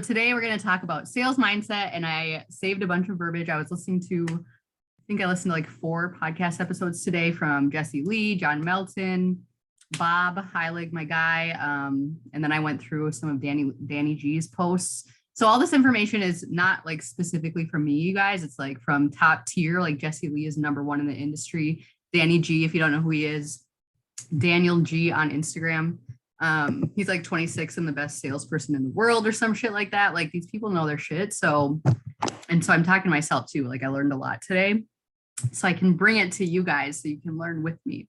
Today we're going to talk about sales mindset, and I saved a bunch of verbiage. I was listening to, I think I listened to like 4 podcast episodes today from Jesse Lee, John Melton, Bob Heilig, my guy. And then I went through some of Danny G's posts. So all this information is not like specifically from me, you guys. It's like from top tier. Like Jesse Lee is #1 in the industry. Danny G, if you don't know who he is, Daniel G on Instagram. He's like 26 and the best salesperson in the world or some shit like that. Like these people know their shit. So I'm talking to myself too. Like I learned a lot today, so I can bring it to you guys so you can learn with me.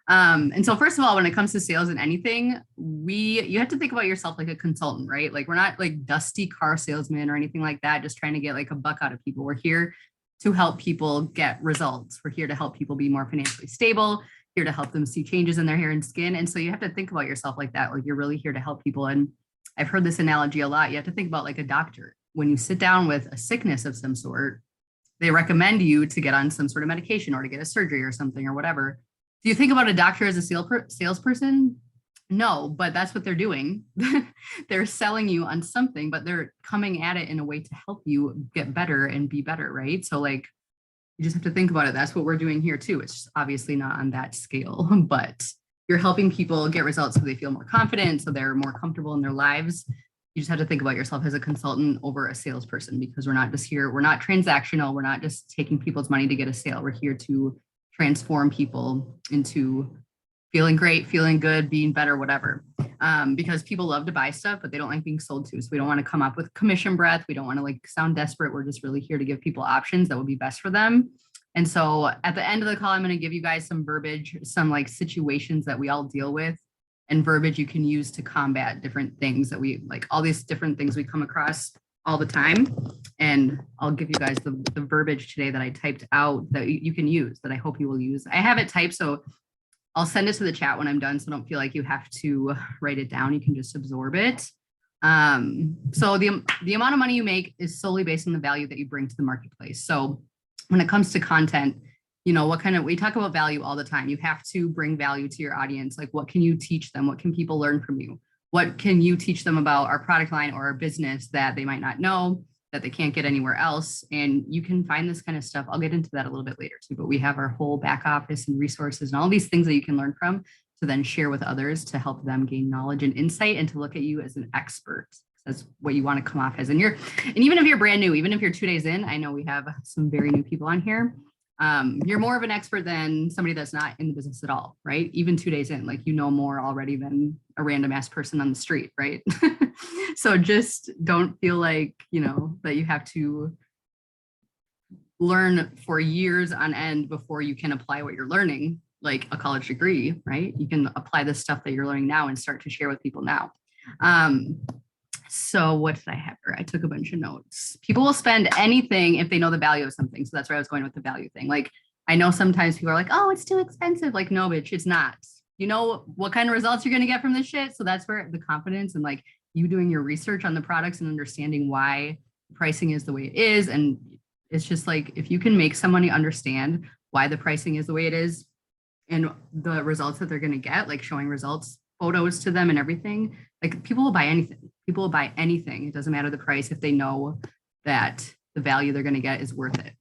And so first of all, when it comes to sales and anything, you have to think about yourself like a consultant, right? Like we're not like dusty car salesmen or anything like that, just trying to get like a buck out of people. We're here to help people get results. We're here to help people be more financially stable, here to help them see changes in their hair and skin. And so you have to think about yourself like that. Like you're really here to help people. And I've heard this analogy a lot. You have to think about like a doctor. When you sit down with a sickness of some sort, they recommend you to get on some sort of medication or to get a surgery or something or whatever. Do you think about a doctor as a salesperson? No, but that's what they're doing. They're selling you on something, but they're coming at it in a way to help you get better and be better, right? So like, you just have to think about it. That's what we're doing here too. It's obviously not on that scale, but you're helping people get results so they feel more confident, so they're more comfortable in their lives. You just have to think about yourself as a consultant over a salesperson, because we're not just here. We're not transactional. We're not just taking people's money to get a sale. We're here to transform people into feeling great, feeling good, being better, whatever. Because people love to buy stuff, but they don't like being sold to. So we don't want to come up with commission breath. We don't want to like sound desperate. We're just really here to give people options that will be best for them. And so at the end of the call, I'm going to give you guys some verbiage, some like situations that we all deal with, and verbiage you can use to combat different things that we like, all these different things we come across all the time. And I'll give you guys the verbiage today that I typed out that you can use, that I hope you will use. I have it typed, so I'll send it to the chat when I'm done, so don't feel like you have to write it down. You can just absorb it. So the amount of money you make is solely based on the value that you bring to the marketplace. So when it comes to content, you know, we talk about value all the time. You have to bring value to your audience. Like, what can you teach them? What can people learn from you? What can you teach them about our product line or our business that they might not know, that they can't get anywhere else? And you can find this kind of stuff. I'll get into that a little bit later too, but we have our whole back office and resources and all these things that you can learn from to then share with others to help them gain knowledge and insight and to look at you as an expert. That's what you want to come off as. And even if you're brand new, even if you're 2 days in, I know we have some very new people on here. You're more of an expert than somebody that's not in the business at all, right? Even 2 days in, like, you know more already than a random ass person on the street, right? So just don't feel like, you know, that you have to learn for years on end before you can apply what you're learning, like a college degree, right? You can apply the stuff that you're learning now and start to share with people now. So what did I have here? I took a bunch of notes. People will spend anything if they know the value of something. So that's where I was going with the value thing. Like, I know sometimes people are like, oh, it's too expensive. Like, no, bitch, it's not. You know what kind of results you're going to get from this shit. So that's where the confidence and like you doing your research on the products and understanding why pricing is the way it is. And it's just like, if you can make somebody understand why the pricing is the way it is and the results that they're going to get, like showing results, photos to them and everything, like people will buy anything. People will buy anything. It doesn't matter the price if they know that the value they're going to get is worth it.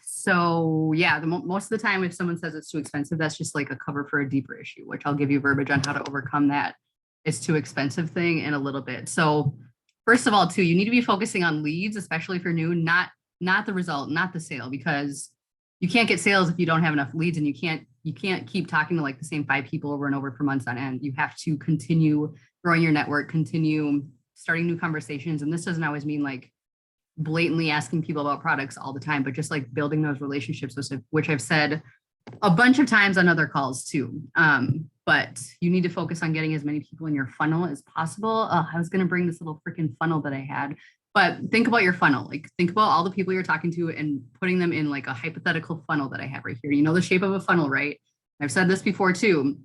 So yeah, most of the time, if someone says it's too expensive, that's just like a cover for a deeper issue, which I'll give you verbiage on how to overcome that it's too expensive thing in a little bit. So first of all, too, you need to be focusing on leads, especially if you're new, not the result, not the sale, because you can't get sales if you don't have enough leads, and you can't keep talking to like the same 5 people over and over for months on end. You have to continue growing your network, continue starting new conversations. And this doesn't always mean like blatantly asking people about products all the time, but just like building those relationships, which I've said a bunch of times on other calls too. But you need to focus on getting as many people in your funnel as possible. I was going to bring this little freaking funnel that I had, but think about your funnel. Like, think about all the people you're talking to and putting them in like a hypothetical funnel that I have right here. You know the shape of a funnel, right? I've said this before too.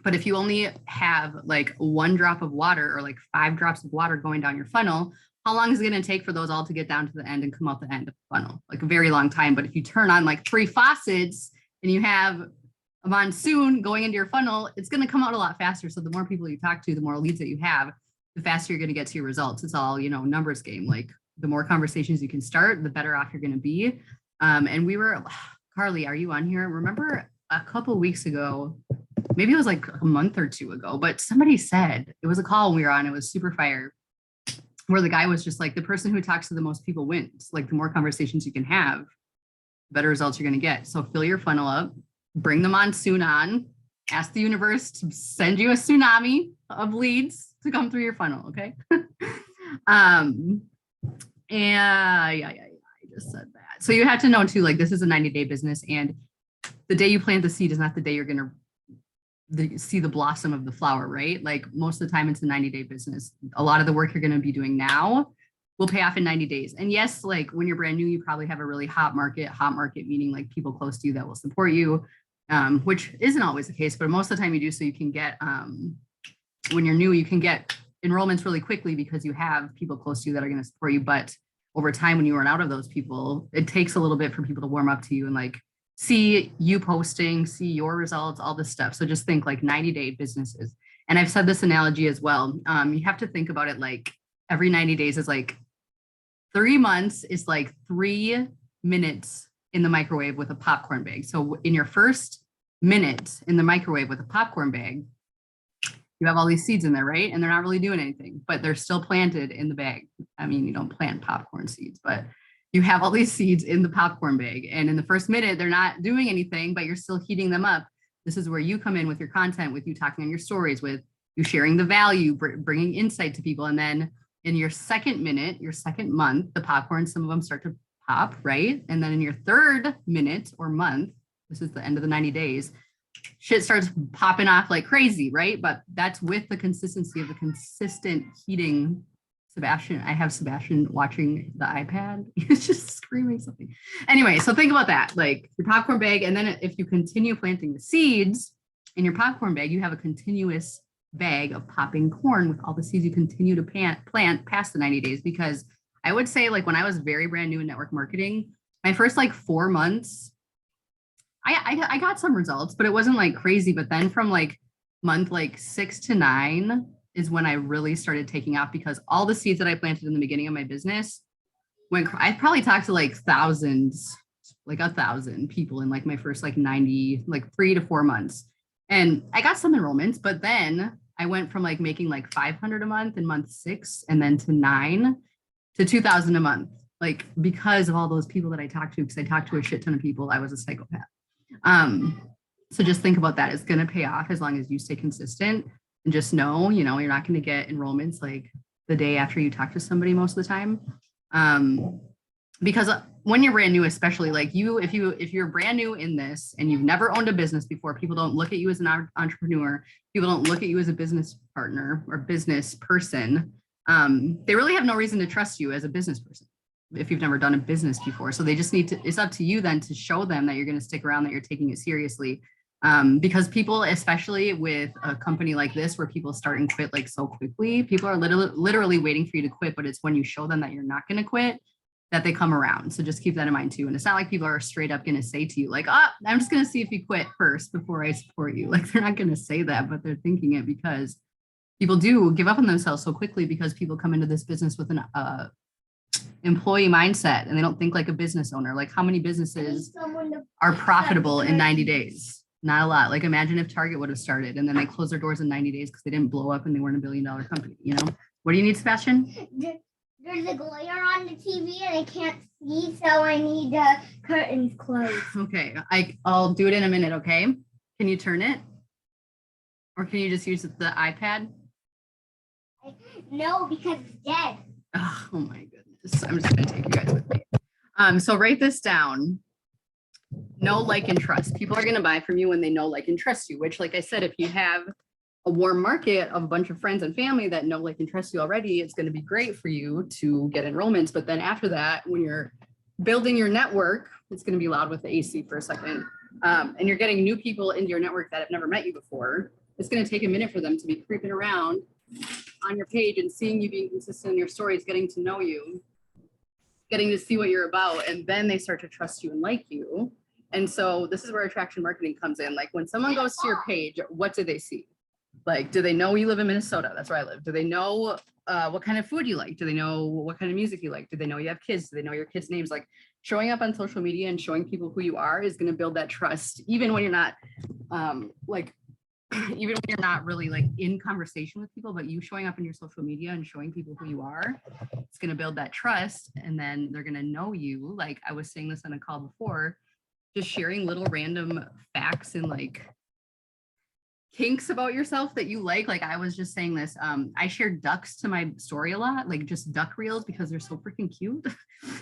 But if you only have like 1 drop of water or like 5 drops of water going down your funnel, how long is it going to take for those all to get down to the end and come out the end of the funnel? Like a very long time. But if you turn on like 3 faucets and you have a monsoon going into your funnel, it's going to come out a lot faster. So the more people you talk to, the more leads that you have, the faster you're going to get to your results. It's all, numbers game. Like the more conversations you can start, the better off you're going to be. And we were, Carly, are you on here? Remember a couple of weeks ago, maybe it was like a month or two ago, but somebody said, it was a call we were on, it was super fire, where the guy was just like, the person who talks to the most people wins. Like the more conversations you can have, the better results you're going to get. So fill your funnel up, bring the monsoon on, ask the universe to send you a tsunami of leads to come through your funnel. Okay. I just said that. So you have to know too, like this is a 90-day business, and the day you plant the seed is not the day you're going to see the blossom of the flower, right? Like most of the time it's a 90-day business. A lot of the work you're going to be doing now will pay off in 90 days. And yes, like when you're brand new, you probably have a really hot market meaning like people close to you that will support you, which isn't always the case, but most of the time you do. So you can get, when you're new, you can get enrollments really quickly because you have people close to you that are going to support you. But over time, when you run out of those people, it takes a little bit for people to warm up to you and like see you posting, see your results, all this stuff. So just think like 90-day businesses. And I've said this analogy as well. You have to think about it like every 90 days is like 3 months is like 3 minutes in the microwave with a popcorn bag. So in your first minute in the microwave with a popcorn bag, you have all these seeds in there, right? And they're not really doing anything, but they're still planted in the bag. I mean, you don't plant popcorn seeds, but you have all these seeds in the popcorn bag. And in the first minute, they're not doing anything, but you're still heating them up. This is where you come in with your content, with you talking on your stories, with you sharing the value, bringing insight to people. And then in your second minute, your second month, the popcorn, some of them start to pop, right? And then in your third minute or month, this is the end of the 90 days, shit starts popping off like crazy, right? But that's with the consistency of the consistent heating. Sebastian, I have Sebastian watching the iPad. He's just screaming something. Anyway, so think about that, like your popcorn bag. And then if you continue planting the seeds in your popcorn bag, you have a continuous bag of popping corn with all the seeds you continue to plant past the 90 days. Because I would say like when I was very brand new in network marketing, my first like 4 months, I got some results, but it wasn't like crazy. But then from like month like 6 to 9 is when I really started taking off, because all the seeds that I planted in the beginning of my business I probably talked to like thousands, like 1,000 people in like my first like 90, like 3 to 4 months. And I got some enrollments, but then I went from like making like 500 a month in month 6 and then to 9 to 2,000 a month, like because of all those people that I talked to, because I talked to a shit ton of people. I was a psychopath. So just think about that. It's going to pay off as long as you stay consistent and just know, you're not going to get enrollments like the day after you talk to somebody most of the time. Because when you're brand new, especially like if you're brand new in this and you've never owned a business before, people don't look at you as an entrepreneur. People don't look at you as a business partner or business person. They really have no reason to trust you as a business person if you've never done a business before. So they just it's up to you then to show them that you're going to stick around, that you're taking it seriously. Because people, especially with a company like this, where people start and quit like so quickly, people are literally waiting for you to quit, but it's when you show them that you're not going to quit that they come around. So just keep that in mind too. And it's not like people are straight up going to say to you like, I'm just going to see if you quit first before I support you. Like they're not going to say that, but they're thinking it because people do give up on themselves so quickly, because people come into this business with an employee mindset and they don't think like a business owner. Like how many businesses are profitable in 90 days? Not a lot. Like imagine if Target would have started and then they closed their doors in 90 days because they didn't blow up and they weren't $1 billion company, What do you need, Sebastian? There's a glare on the TV and I can't see, so I need the curtains closed. Okay, I'll do it in a minute, okay? Can you turn it? Or can you just use the iPad? No, because it's dead. Oh my goodness. I'm just going to take you guys with me. So write this down. Know, like, and trust. People are going to buy from you when they know, like, and trust you, which, like I said, if you have a warm market of a bunch of friends and family that know, like, and trust you already, it's going to be great for you to get enrollments. But then after that, when you're building your network, it's going to be loud with the AC for a second. And you're getting new people into your network that have never met you before. It's going to take a minute for them to be creeping around on your page and seeing you being consistent in your stories, getting to know you, getting to see what you're about. And then they start to trust you and like you. And so this is where attraction marketing comes in. Like when someone goes to your page, what do they see? Like, do they know you live in Minnesota? That's where I live. Do they know what kind of food you like? Do they know what kind of music you like? Do they know you have kids? Do they know your kids' names? Like, showing up on social media and showing people who you are is going to build that trust, even when you're not like even when you're not really like in conversation with people, but you showing up in your social media and showing people who you are, it's going to build that trust, and then they're going to know you. Like I was saying this on a call before, just sharing little random facts and like kinks about yourself that you like. Like I was just saying this, I share ducks to my story a lot, like just duck reels, because they're so freaking cute.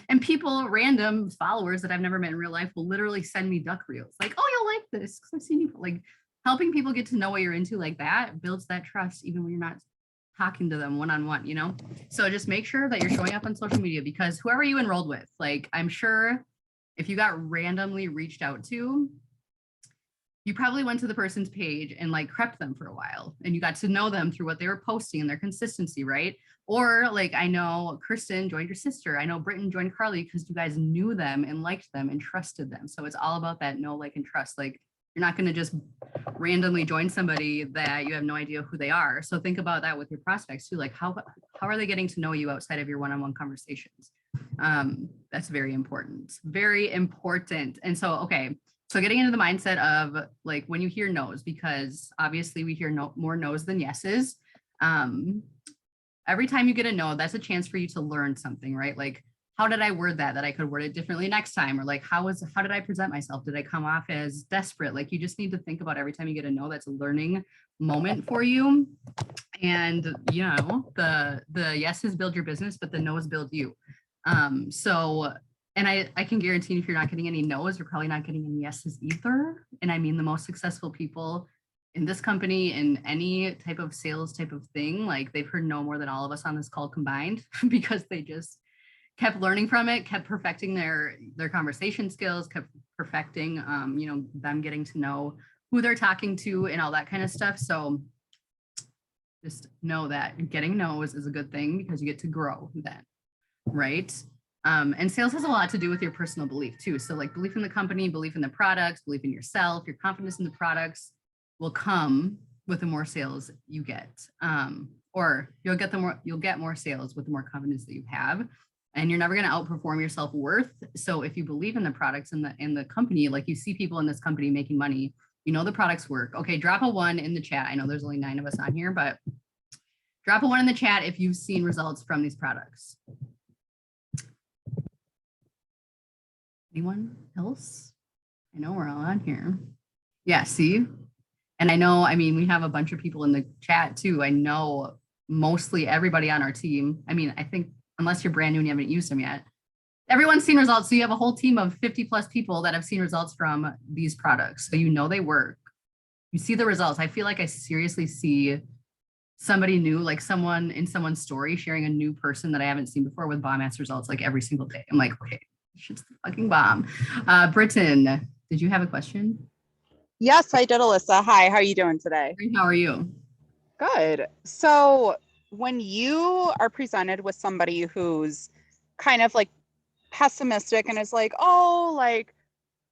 And people, random followers that I've never met in real life, will literally send me duck reels like, oh, you'll like this because I've seen you. Like helping people get to know what you're into like that builds that trust, even when you're not talking to them one-on-one, you know? So just make sure that you're showing up on social media, because whoever you enrolled with, like I'm sure if you got randomly reached out to, you probably went to the person's page and like crept them for a while, and you got to know them through what they were posting and their consistency, right? Or like I know Kristen joined your sister. I know Britton joined Carly because you guys knew them and liked them and trusted them. So it's all about that know, like, and trust. Like you're not going to just randomly join somebody that you have no idea who they are. So think about that with your prospects too. Like how are they getting to know you outside of your one-on-one conversations? That's very important. Very important. And so, okay. So getting into the mindset of like when you hear no's, because obviously we hear more no's than yeses. Every time you get a no, that's a chance for you to learn something, right? Like, how did I word that I could word it differently next time? Or like, how did I present myself? Did I come off as desperate? Like, you just need to think about every time you get a no, that's a learning moment for you. And you know, the yeses build your business, but the no's build you. And I can guarantee if you're not getting any no's, you're probably not getting any yeses either. And I mean, the most successful people in this company, in any type of sales type of thing, like they've heard no more than all of us on this call combined, because they just kept learning from it, kept perfecting their conversation skills, kept perfecting, you know, them getting to know who they're talking to and all that kind of stuff. So just know that getting no's is a good thing, because you get to grow then, right? And sales has a lot to do with your personal belief too. So like belief in the company, belief in the products, belief in yourself, your confidence in the products will come with the more sales you get. Or you'll get more sales with the more confidence that you have. And you're never going to outperform your self-worth. So if you believe in the products and the company, like you see people in this company making money, you know the products work. Okay, drop a 1 in the chat. I know there's only 9 of us on here, but drop a 1 in the chat if you've seen results from these products. Anyone else? I know we're all on here. Yeah, see? And I know, I mean, we have a bunch of people in the chat too. I know mostly everybody on our team. I mean, I think unless you're brand new and you haven't used them yet, everyone's seen results. So you have a whole team of 50 plus people that have seen results from these products. So you know they work. You see the results. I feel like I seriously see somebody new, like someone in someone's story sharing a new person that I haven't seen before with bomb ass results like every single day. I'm like, okay, shit's the fucking bomb. Britton, did you have a question? Yes, I did, Alyssa. Hi, how are you doing today? How are you? Good. So when you are presented with somebody who's kind of like pessimistic and is like, oh, like,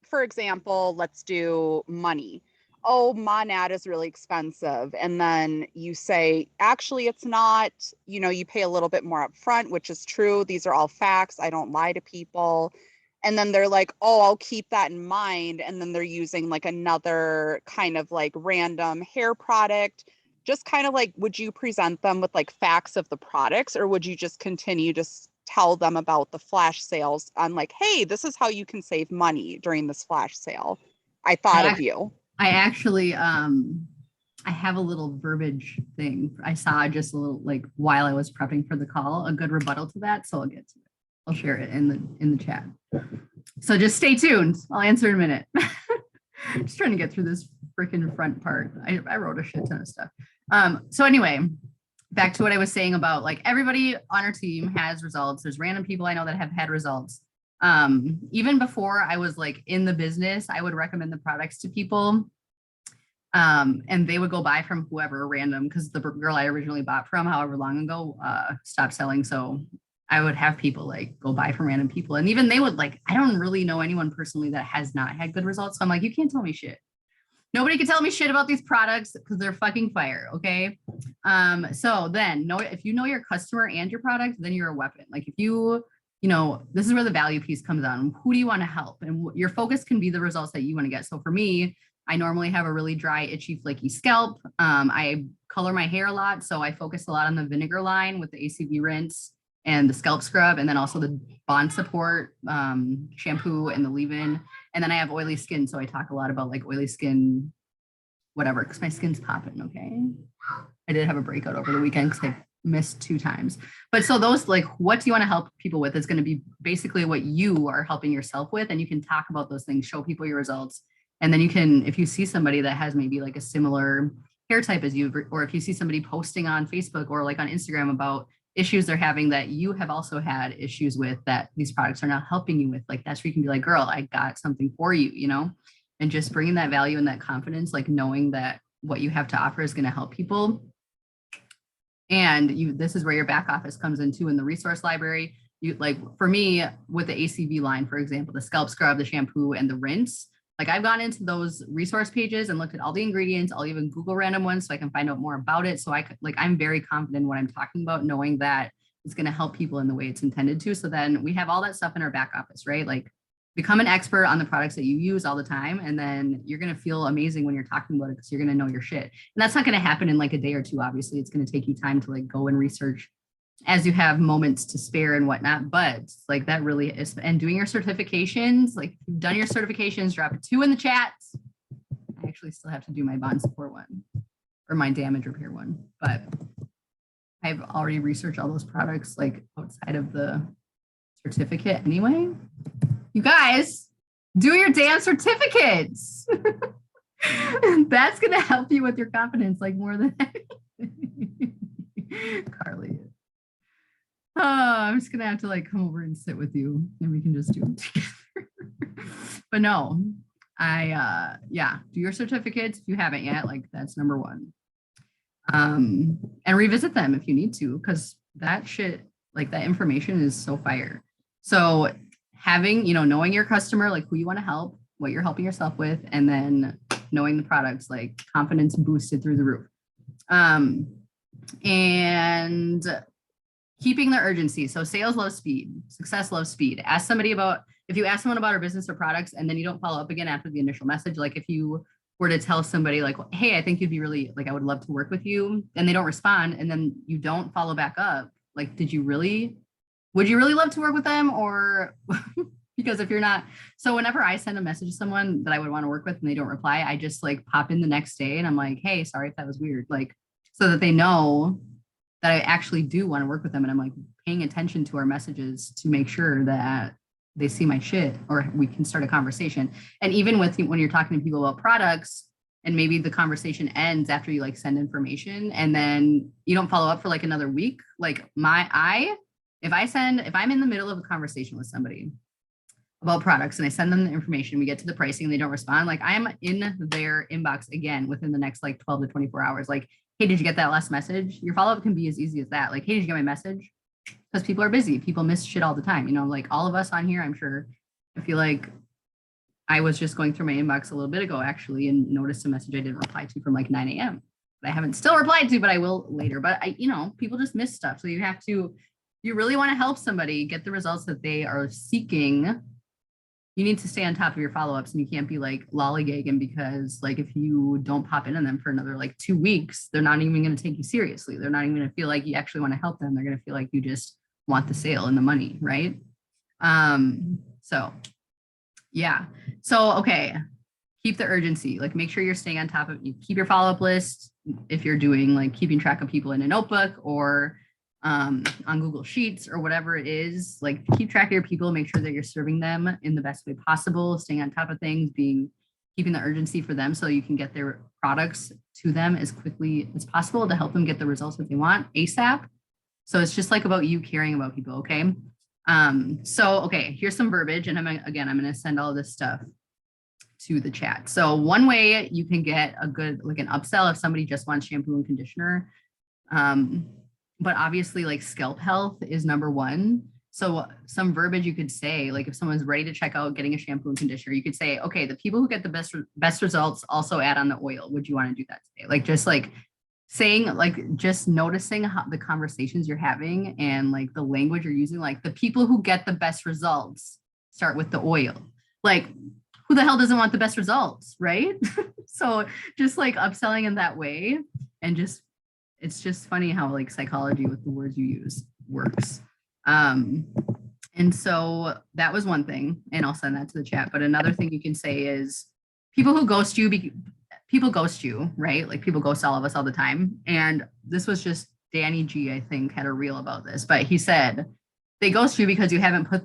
for example, let's do money. Oh, Monad is really expensive. And then you say, actually, it's not, you know, you pay a little bit more up front, which is true. These are all facts. I don't lie to people. And then they're like, oh, I'll keep that in mind. And then they're using like another kind of like random hair product. Just kind of like, would you present them with like facts of the products, or would you just continue to tell them about the flash sales on like, hey, this is how you can save money during this flash sale? I thought of you. I actually, I have a little verbiage thing. I saw just a little, like while I was prepping for the call, a good rebuttal to that. So I'll get to it. I'll share it in the chat. So just stay tuned. I'll answer in a minute. Just trying to get through this freaking front part. I wrote a shit ton of stuff. So anyway, back to what I was saying about like everybody on our team has results. There's random people I know that have had results. Even before I was like in the business, I would recommend the products to people. And they would go buy from whoever random, because the girl I originally bought from however long ago stopped selling. So I would have people like go buy from random people. And even they would like, I don't really know anyone personally that has not had good results. So I'm like, you can't tell me shit. Nobody can tell me shit about these products because they're fucking fire. Okay. So then if you know your customer and your product, then you're a weapon. Like if this is where the value piece comes on. Who do you want to help? And your focus can be the results that you want to get. So for me, I normally have a really dry, itchy, flaky scalp. I color my hair a lot. So I focus a lot on the vinegar line with the ACV rinse and the scalp scrub, and then also the bond support shampoo and the leave-in. And then I have oily skin. So I talk a lot about like oily skin, whatever, because my skin's popping. Okay. I did have a breakout over the weekend because I missed 2 times. But so those, like, what do you want to help people with is going to be basically what you are helping yourself with. And you can talk about those things, show people your results. And then you can, if you see somebody that has maybe like a similar hair type as you, or if you see somebody posting on Facebook or like on Instagram about issues they're having that you have also had issues with, that these products are not helping you with, like, that's where you can be like, girl, I got something for you, and just bringing that value and that confidence, like knowing that what you have to offer is going to help people. And this is where your back office comes into in the resource library. Like for me with the ACV line, for example, the scalp scrub, the shampoo, and the rinse, like I've gone into those resource pages and looked at all the ingredients. I'll even Google random ones so I can find out more about it. So I'm very confident in what I'm talking about, knowing that it's going to help people in the way it's intended to. So then we have all that stuff in our back office, right? Like become an expert on the products that you use all the time. And then you're going to feel amazing when you're talking about it because you're going to know your shit. And that's not going to happen in like a day or two. Obviously, it's going to take you time to like go and research as you have moments to spare and whatnot. But like that really is, and doing your certifications, like if you've done your certifications, drop 2 in the chat. I actually still have to do my bond support one or my damage repair one, but I've already researched all those products like outside of the certificate anyway. You guys, do your damn certificates. That's going to help you with your confidence, like more than Carly. Oh, I'm just going to have to like come over and sit with you and we can just do them together. But no, do your certificates if you haven't yet. Like that's number 1. And revisit them if you need to, because that shit, like that information is so fire. So having, knowing your customer, like who you want to help, what you're helping yourself with, and then knowing the products, like confidence boosted through the roof. And keeping the urgency. So sales loves speed, success loves speed. If you ask someone about our business or products and then you don't follow up again after the initial message, like if you were to tell somebody like, hey, I think you'd be really, like, I would love to work with you, and they don't respond, and then you don't follow back up, like, would you really love to work with them? Or because if you're not, so whenever I send a message to someone that I would want to work with and they don't reply, I just like pop in the next day and I'm like, hey, sorry if that was weird. Like, so that they know that I actually do want to work with them. And I'm like paying attention to our messages to make sure that they see my shit or we can start a conversation. And even with when you're talking to people about products and maybe the conversation ends after you like send information and then you don't follow up for like another week, like if I'm in the middle of a conversation with somebody about products and I send them the information, we get to the pricing and they don't respond, like I'm in their inbox again within the next like 12 to 24 hours. Like, hey, did you get that last message? Your follow-up can be as easy as that. Like, hey, did you get my message? Because people are busy. People miss shit all the time. Like all of us on here, I'm sure. I feel like I was just going through my inbox a little bit ago actually and noticed a message I didn't reply to from like 9 a.m. that I haven't still replied to, but I will later. But people just miss stuff. So you really want to help somebody get the results that they are seeking. You need to stay on top of your follow-ups, and you can't be like lollygagging, because like if you don't pop in on them for another like 2 weeks, they're not even going to take you seriously. They're not even going to feel like you actually want to help them. They're going to feel like you just want the sale and the money, right? Okay, keep the urgency. Like make sure you're staying on top of. You keep your follow-up list if you're doing like keeping track of people in a notebook or on Google Sheets or whatever it is. Like keep track of your people, make sure that you're serving them in the best way possible, staying on top of things, keeping the urgency for them so you can get their products to them as quickly as possible to help them get the results that they want ASAP. So it's just like about you caring about people. Okay. Here's some verbiage, and I'm going to send all this stuff to the chat. So one way you can get a good, like an upsell if somebody just wants shampoo and conditioner, but obviously like scalp health is number 1. So some verbiage you could say, like if someone's ready to check out getting a shampoo and conditioner, you could say, okay, the people who get the best results also add on the oil. Would you want to do that today? Like just like saying, like just noticing how the conversations you're having and like the language you're using, like the people who get the best results start with the oil. Like who the hell doesn't want the best results, right? So just like upselling in that way, and just it's just funny how like psychology with the words you use works. And so that was one thing, and I'll send that to the chat. But another thing you can say is people who ghost you, people ghost you, right? Like people ghost all of us all the time. And this was just Danny G, I think, had a reel about this, but he said they ghost you because you haven't put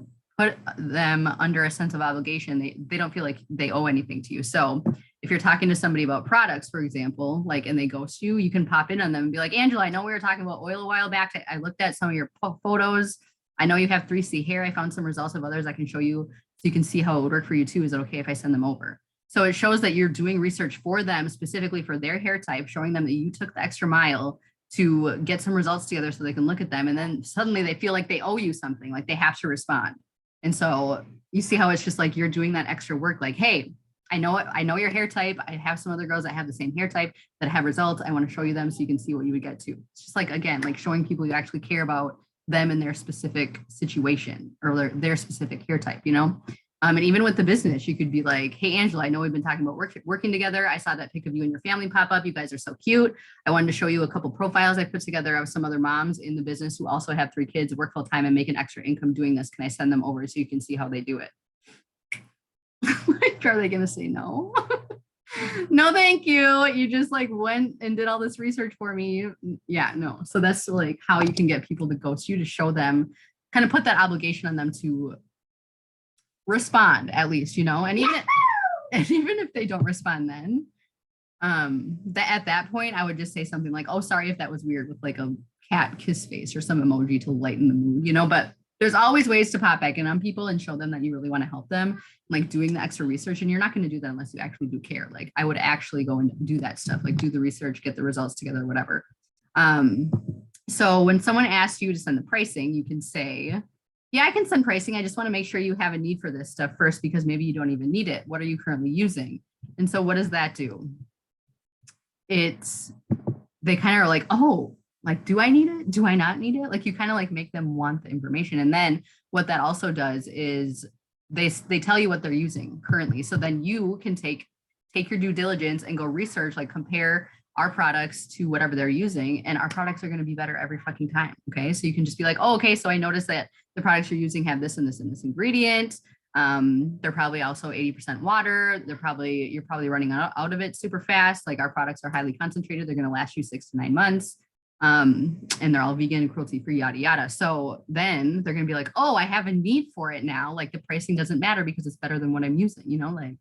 them under a sense of obligation. They don't feel like they owe anything to you. So if you're talking to somebody about products, for example, like, and they ghost you, you can pop in on them and be like, Angela, I know we were talking about oil a while back. I looked at some of your photos. I know you have 3C hair. I found some results of others I can show you so you can see how it would work for you too. Is it okay if I send them over? So it shows that you're doing research for them, specifically for their hair type, showing them that you took the extra mile to get some results together so they can look at them. And then suddenly they feel like they owe you something, like they have to respond. And so you see how it's just like you're doing that extra work, like, hey, I know your hair type. I have some other girls that have the same hair type that have results. I want to show you them so you can see what you would get to. It's just like, again, like showing people you actually care about them and their specific situation or their specific hair type, you know? And even with the business, you could be like, hey, Angela, I know we've been talking about working together. I saw that pic of you and your family pop up. You guys are so cute. I wanted to show you a couple profiles I put together of some other moms in the business who also have 3 kids, work full time and make an extra income doing this. Can I send them over so you can see how they do it? Like, are they going to say no? No, thank you. You just like went and did all this research for me. Yeah, no. So that's like how you can get people to ghost you, to show them, kind of put that obligation on them to respond at least, you know, and even if they don't respond, then at that point I would just say something like, oh, sorry if that was weird, with like a cat kiss face or some emoji to lighten the mood, you know. But there's always ways to pop back in on people and show them that you really want to help them, like doing the extra research. And you're not going to do that unless you actually do care. Like I would actually go and do that stuff, like do the research, get the results together, whatever. So when someone asks you to send the pricing, you can say, yeah, I can send pricing. I just want to make sure you have a need for this stuff first, because maybe you don't even need it. What are you currently using? And so what does that do? They kind of are like, oh, like, do I need it? Do I not need it? Like you kind of like make them want the information. And then what that also does is they tell you what they're using currently. So then you can take your due diligence and go research, like compare our products to whatever they're using, and our products are going to be better every fucking time. Okay. So you can just be like, oh, okay, so I noticed that the products you're using have this and this and this ingredient. They're probably also 80% water. You're probably running out of it super fast. Like our products are highly concentrated. They're going to last you 6 to 9 months. And they're all vegan, cruelty free, yada, yada. So then they're going to be like, oh, I have a need for it now. Like the pricing doesn't matter because it's better than what I'm using, you know, like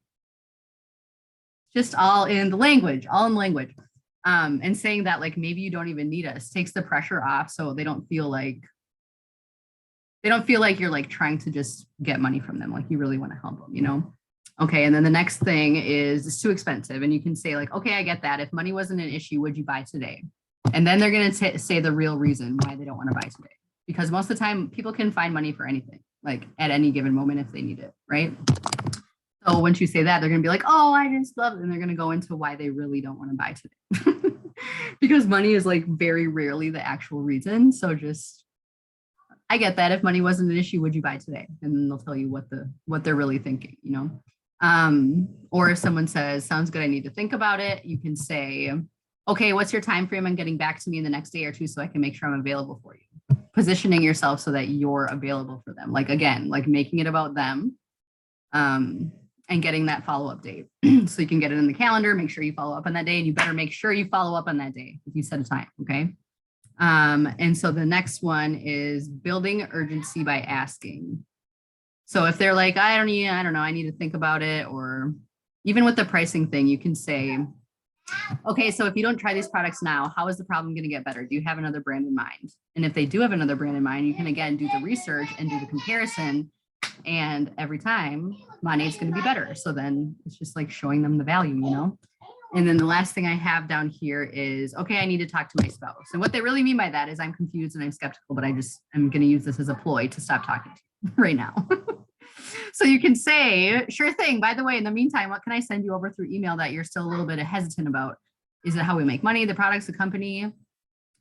just all in the language, and saying that like, maybe you don't even need us takes the pressure off. So they don't feel like you're like trying to just get money from them. Like you really want to help them, you know? Okay. And then the next thing is it's too expensive. And you can say like, okay, I get that. If money wasn't an issue, would you buy today? And then they're going to say the real reason why they don't want to buy today. Because most of the time people can find money for anything, like at any given moment if they need it, right? So once you say that, they're going to be like, oh, I just love it. And they're going to go into why they really don't want to buy today. Because money is like very rarely the actual reason. So just, I get that. If money wasn't an issue, would you buy today? And then they'll tell you what they're really thinking, you know? Or if someone says, sounds good, I need to think about it, you can say, okay, what's your time frame on getting back to me in the next day or two so I can make sure I'm available for you? Positioning yourself so that you're available for them. Like, again, like making it about them, and getting that follow-up date. So you can get it in the calendar, make sure you follow up on that day, and you better make sure you follow up on that day if you set a time, okay? And so the next one is building urgency by asking. So if they're like, I don't know, I need to think about it, or even with the pricing thing, you can say, okay, so if you don't try these products now, how is the problem going to get better? Do you have another brand in mind? And if they do have another brand in mind, you can again do the research and do the comparison. And every time, Monet's going to be better. So then it's just like showing them the value, you know? And then the last thing I have down here is, okay, I need to talk to my spouse. And what they really mean by that is I'm confused and I'm skeptical, but I'm going to use this as a ploy to stop talking to you right now. So you can say, sure thing. By the way, in the meantime, what can I send you over through email that you're still a little bit hesitant about? Is it how we make money, the products, the company?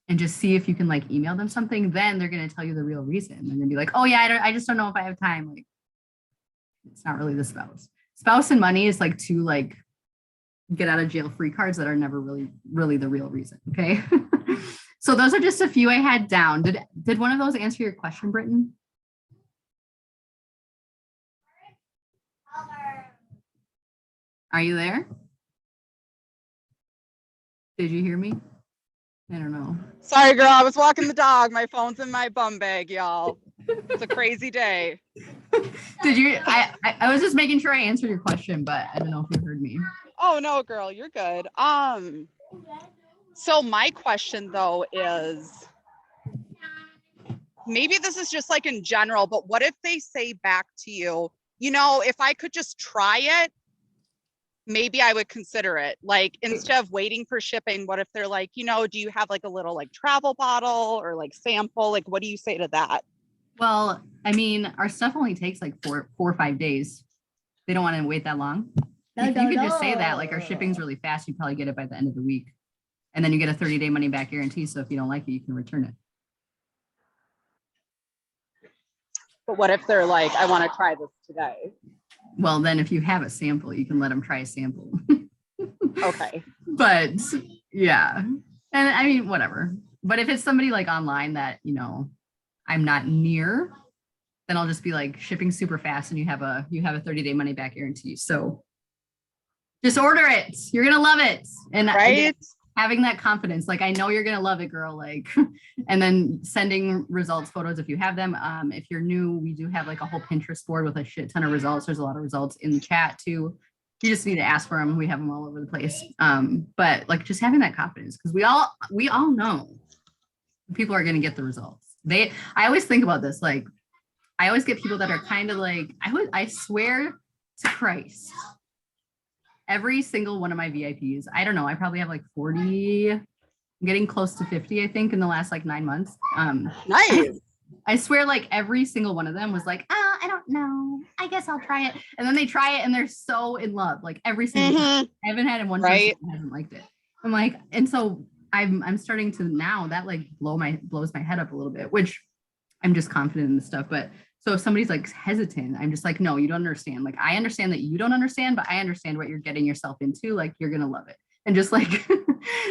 And just see if you can like email them something. Then they're going to tell you the real reason. And then be like, oh yeah, I just don't know if I have time. Like, it's not really the spouse. Spouse and money is like two like get out of jail free cards that are never really the real reason. Okay. So those are just a few I had down. Did one of those answer your question, Britton? Are you there? Did you hear me? I don't know. Sorry, girl. I was walking the dog. My phone's in my bum bag, y'all. It's a crazy day. Did you? I was just making sure I answered your question, but I don't know if you heard me. Oh no, girl, you're good. So my question though is, maybe this is just like in general, but what if they say back to you, you know, if I could just try it, maybe I would consider it. Like instead of waiting for shipping, what if they're like, you know, do you have like a little like travel bottle or like sample? Like, what do you say to that? Well, I mean, our stuff only takes like 4 or 5 days. They don't want to wait that long. You could just say that, like our shipping's really fast. You probably get it by the end of the week. And then you get a 30-day money back guarantee. So if you don't like it, you can return it. But what if they're like, I want to try this today? Well, then if you have a sample, you can let them try a sample. Okay. But yeah. And I mean, whatever. But if it's somebody like online that, you know, I'm not near, then I'll just be like shipping super fast and you have a 30-day money back guarantee. So just order it. You're going to love it. And right. Having that confidence, like, I know you're going to love it, girl. Like, and then sending results photos if you have them. If you're new, we do have like a whole Pinterest board with a shit ton of results. There's a lot of results in the chat too. You just need to ask for them. We have them all over the place. But like just having that confidence, because we all know people are going to get the results. I always think about this. Like, I always get people that are kind of like, I swear to Christ, every single one of my VIPs, I don't know, I probably have like 40, I'm getting close to 50, I think, in the last like 9 months. Nice. I swear like every single one of them was like, oh, I don't know, I guess I'll try it. And then they try it and they're so in love, like every single time. I haven't had one person who hasn't liked it. I'm like, and so I'm starting to now that like blows my head up a little bit, which I'm just confident in the stuff. But so if somebody's like hesitant, I'm just like, no, you don't understand. Like, I understand that you don't understand, but I understand what you're getting yourself into. Like, you're going to love it. And just like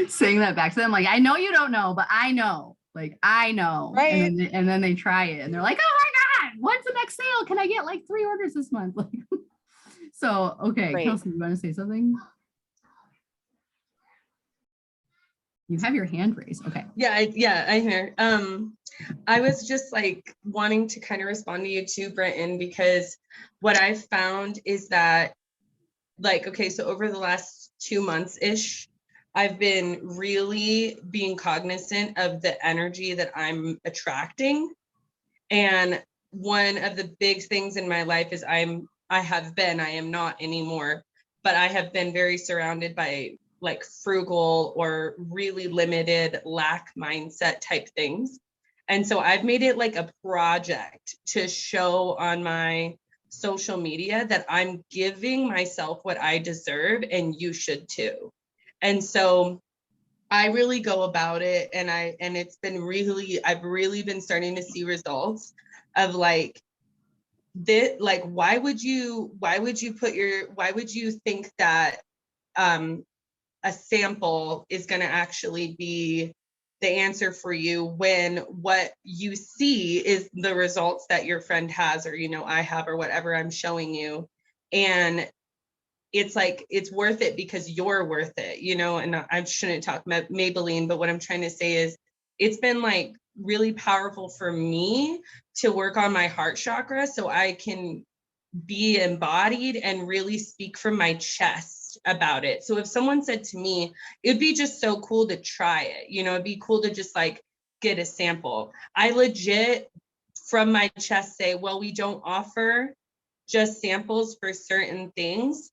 saying that back to them, like, I know you don't know, but I know, like, I know. Right. And then they try it and they're like, oh my God, when's the next sale? Can I get like 3 orders this month? Like, so, okay. Right. Kelsey, you want to say something? You have your hand raised. Okay. Yeah, I hear. I was just like wanting to kind of respond to you too, Brenton, because what I've found is that, like, okay, so over the last 2 months-ish, I've been really being cognizant of the energy that I'm attracting. And one of the big things in my life is I am not anymore, but I have been very surrounded by like frugal or really limited lack mindset type things. And so I've made it like a project to show on my social media that I'm giving myself what I deserve, and you should too. And so I really go about it, and it's been I've really been starting to see results of like this, like, why would you think that a sample is going to actually be the answer for you when what you see is the results that your friend has, or, you know, I have, or whatever I'm showing you. And it's like, it's worth it because you're worth it, you know. And I shouldn't talk about Maybelline, but what I'm trying to say is it's been like really powerful for me to work on my heart chakra so I can be embodied and really speak from my chest about it. So if someone said to me, it'd be just so cool to try it, you know, it'd be cool to just like get a sample, I legit from my chest say, well, we don't offer just samples for certain things.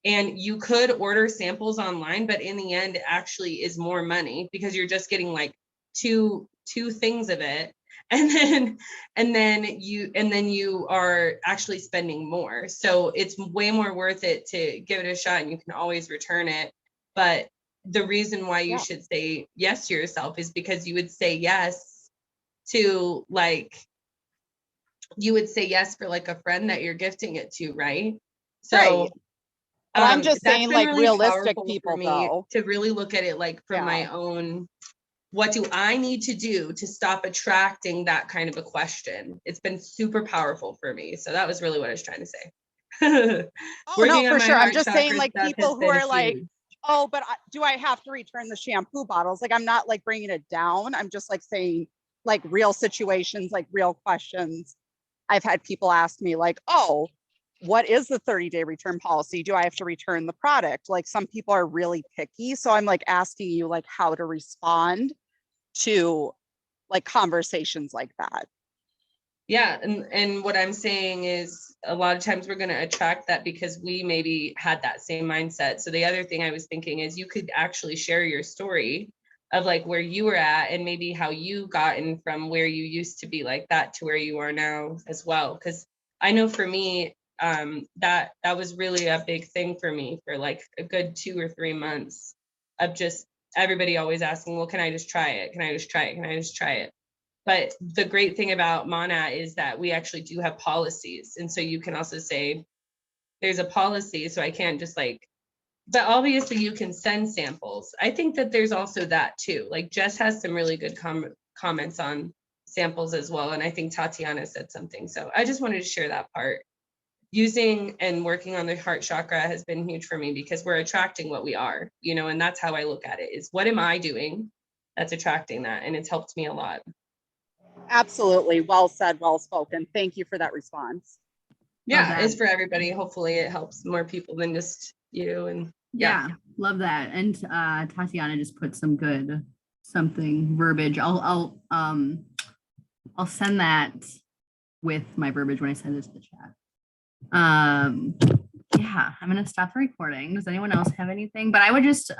And you could order samples online, but in the end, it actually is more money because you're just getting like two things of it. And then you are actually spending more. So it's way more worth it to give it a shot, and you can always return it. But the reason why you should say yes to yourself is because you would say yes to like, you would say yes for like a friend that you're gifting it to, right? So Right. But I'm just that's saying, been like, really realistic powerful people, for me though. to really look at it like from my own, what do I need to do to stop attracting that kind of a question? It's been super powerful for me. So that was really what I was trying to say. Oh, no, Working on for my sure. I'm heart just saying, chakra like, stuff has people who been are like, huge. oh, but do I have to return the shampoo bottles? Like, I'm not like bringing it down. I'm just like saying, like, real situations, like real questions. I've had people ask me, like, oh, what is the 30-day return policy? Do I have to return the product? Like, some people are really picky. So I'm like asking you, like, how to respond to like conversations like that. Yeah, and what I'm saying is a lot of times we're going to attract that because we maybe had that same mindset. So the other thing I was thinking is you could actually share your story of like where you were at and maybe how you gotten from where you used to be like that to where you are now as well. Because I know for me, that was really a big thing for me for like a good 2 or 3 months of just everybody always asking, well, can I just try it? Can I just try it? Can I just try it? But the great thing about Mana is that we actually do have policies. And so you can also say, there's a policy, so I can't just like, but obviously you can send samples. I think that there's also that too. Like Jess has some really good comments on samples as well. And I think Tatiana said something. So I just wanted to share that part. Using and working on the heart chakra has been huge for me because we're attracting what we are, you know, and that's how I look at it is what am I doing that's attracting that? And it's helped me a lot. Absolutely. Well said, well spoken. Thank you for that response. Yeah, it's for everybody. Hopefully it helps more people than just you. And yeah, love that. And Tatiana just put some good verbiage. I'll send that with my verbiage when I send this to the chat. Yeah, I'm gonna stop the recording. Does anyone else have anything? But I would just